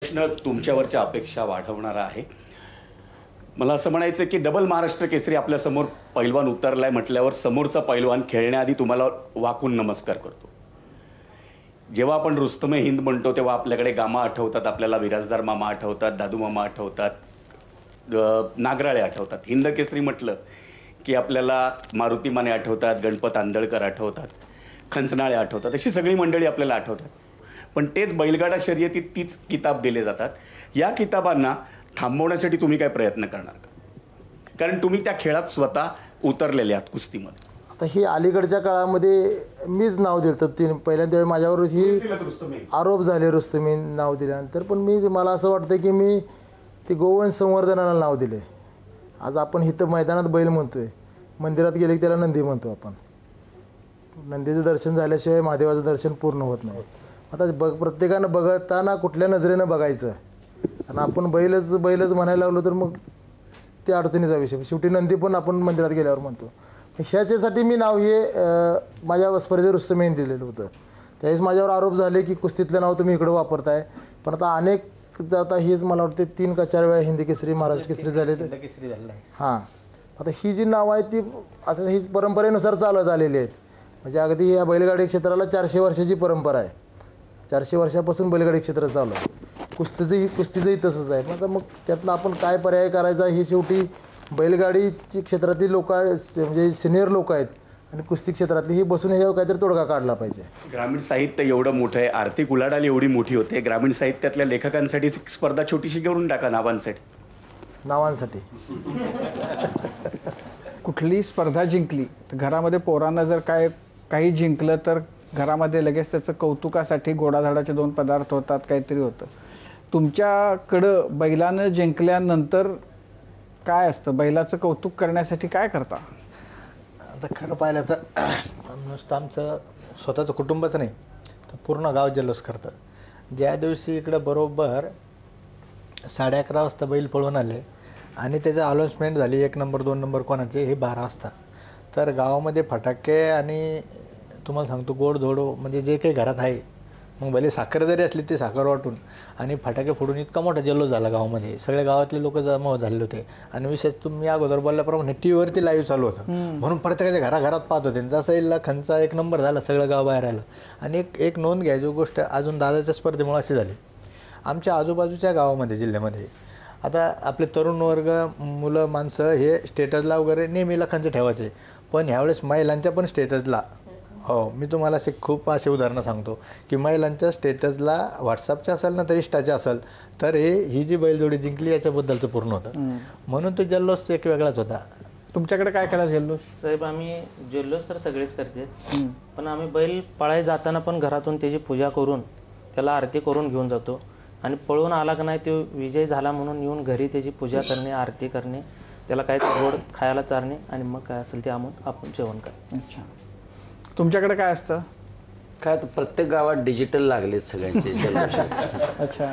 प्रश्न तुमच्यावरच्या अपेक्षा वाढवणारा आहे. मला असं म्हणायचं की डबल महाराष्ट्र केसरी आपल्यासमोर पैलवान उतरलाय म्हटल्यावर समोरचा पैलवान खेळण्याआधी तुम्हाला वाकून नमस्कार करतो. जेव्हा आपण रुस्तमे हिंद म्हणतो तेव्हा आपल्याकडे गामा आठवतात, आपल्याला विराजदार मामा आठवतात, दादू मामा आठवतात, नागराळे आठवतात. हिंद केसरी म्हटलं की आपल्याला मारुती माने आठवतात, गणपत आंदळकर आठवतात, खंचनाळे आठवतात, अशी सगळी मंडळी आपल्याला आठवतात. पण तेच बैलगाडा शर्यतीत तीच किताब दिले जातात. या किताबांना थांबवण्यासाठी तुम्ही काय प्रयत्न करणार का? कारण तुम्ही त्या खेळात स्वतः उतरलेले आहात कुस्तीमध्ये. आता ही अलीकडच्या काळामध्ये मीच नाव दिलं. तर पहिल्यांदा माझ्यावर ही आरोप झाले रुस्तमी नाव दिल्यानंतर, पण मला असं वाटतं की मी ते गोवंश संवर्धनाला नाव दिले. आज आपण इथं मैदानात बैल म्हणतोय, मंदिरात गेले की त्याला नंदी म्हणतो आपण. नंदीचं दर्शन झाल्याशिवाय महादेवाचं दर्शन पूर्ण होत नाही. आता प्रत्येकानं बघताना कुठल्या नजरेनं बघायचं, आणि आपण बैलच म्हणायला लागलो तर मग ते अडचणीचा विषय. शेवटी नंदी पण आपण मंदिरात गेल्यावर म्हणतो. ह्याच्यासाठी मी नाव हे माझ्या स्पर्धेत रुस्तमेने दिलेलं होतं. त्यावेळेस माझ्यावर आरोप झाले की कुस्तीतलं नाव तुम्ही इकडं वापरताय. पण आता हेच मला वाटते 3 का 4 वेळा हिंदी केसरी, महाराष्ट्र केसरी झाले. हां, आता ही जी नावं आहेत ती आता ही परंपरेनुसार चालत आलेली आहेत. म्हणजे अगदी या बैलगाडी क्षेत्राला 400 वर्षाची परंपरा आहे. 400 वर्षापासून बैलगाडी क्षेत्र चालू आहे. कुस्तीचंही तसंच आहे. पण आता मग त्यातनं आपण काय पर्याय करायचा, ही शेवटी बैलगाडीची क्षेत्रातील लोक म्हणजे सिनियर लोक आहेत आणि कुस्ती क्षेत्रातली ही बसून ह्यावर काहीतरी तोडगा काढला पाहिजे. ग्रामीण साहित्य एवढं मोठं आहे, आर्थिक उलाढाल एवढी मोठी होते, ग्रामीण साहित्यातल्या लेखकांसाठी स्पर्धा छोटीशी करून टाका नावांसाठी. कुठली स्पर्धा जिंकली तर घरामध्ये पोरांना जर काही जिंकलं तर घरामध्ये लगेच त्याचं कौतुकासाठी गोडाधोडाचे 2 पदार्थ होतात, काहीतरी होतं. तुमच्याकडं बैलानं जिंकल्यानंतर काय असतं? बैलाचं कौतुक करण्यासाठी काय करता? आता खरं पाहिलं तर नुसतं आमचं स्वतःचं कुटुंबच नाही तर पूर्ण गाव जल्लोष करतं. ज्या दिवशी इकडं बरोबर 11:30 वाजता बैल पळून आले आणि त्याचं अनाउन्समेंट झाली 1 नंबर 2 नंबर कोणाचे, हे 12 वाजता, तर गावामध्ये फटाके आणि तुम्हाला सांगतो गोडधोड म्हणजे जे काही घरात आहे, मग भले साखर जरी असली ती साखर वाटून आणि फटाके फोडून इतका मोठा जल्लोष झाला गावामध्ये. सगळ्या गावातले लोक जमा झालेले होते. आणि विशेष तुम्ही अगोदर बोलल्याप्रमाणे टीव्हीवरती लाईव्ह चालू होतं, म्हणून प्रत्येकाच्या घराघरात पाहत होते. जसं येईल खंचा 1 नंबर झाला, सगळं गाव बाहेर आलं. आणि एक नोंद घ्यायची गोष्ट अजून दादाच्या स्पर्धेमुळे अशी झाली, आमच्या आजूबाजूच्या गावामध्ये जिल्ह्यामध्ये आता आपले तरुण वर्ग, मुलं माणसं हे स्टेटसला वगैरे नेहमी लखांचं ठेवायचे, पण ह्यावेळेस महिलांच्या पण स्टेटसला, हो मी तुम्हाला खूप असे उदाहरणं सांगतो की महिलांच्या स्टेटसला व्हॉट्सअपच्या असेल ना तर इंस्टाच्या असेल तर ही जी बैलजोडी जिंकली याच्याबद्दलचं पूर्ण होतं. म्हणून तो जल्लोष एक वेगळाच होता. तुमच्याकडे काय केला जल्लोष? साहेब आम्ही जल्लोष तर सगळेच करते, पण आम्ही बैल पळाय जाताना पण घरातून त्याची पूजा करून त्याला आरती करून घेऊन जातो. आणि पळून आला का नाही तो विजय झाला म्हणून येऊन घरी त्याची पूजा करणे, आरती करणे, त्याला काय गोड खायला चारणे आणि मग काय असेल ते आपण जेवण करणे. अच्छा, तुमच्याकडे काय असतं? काय प्रत्येक गावात डिजिटल लागलेत सगळ्यांचे. अच्छा,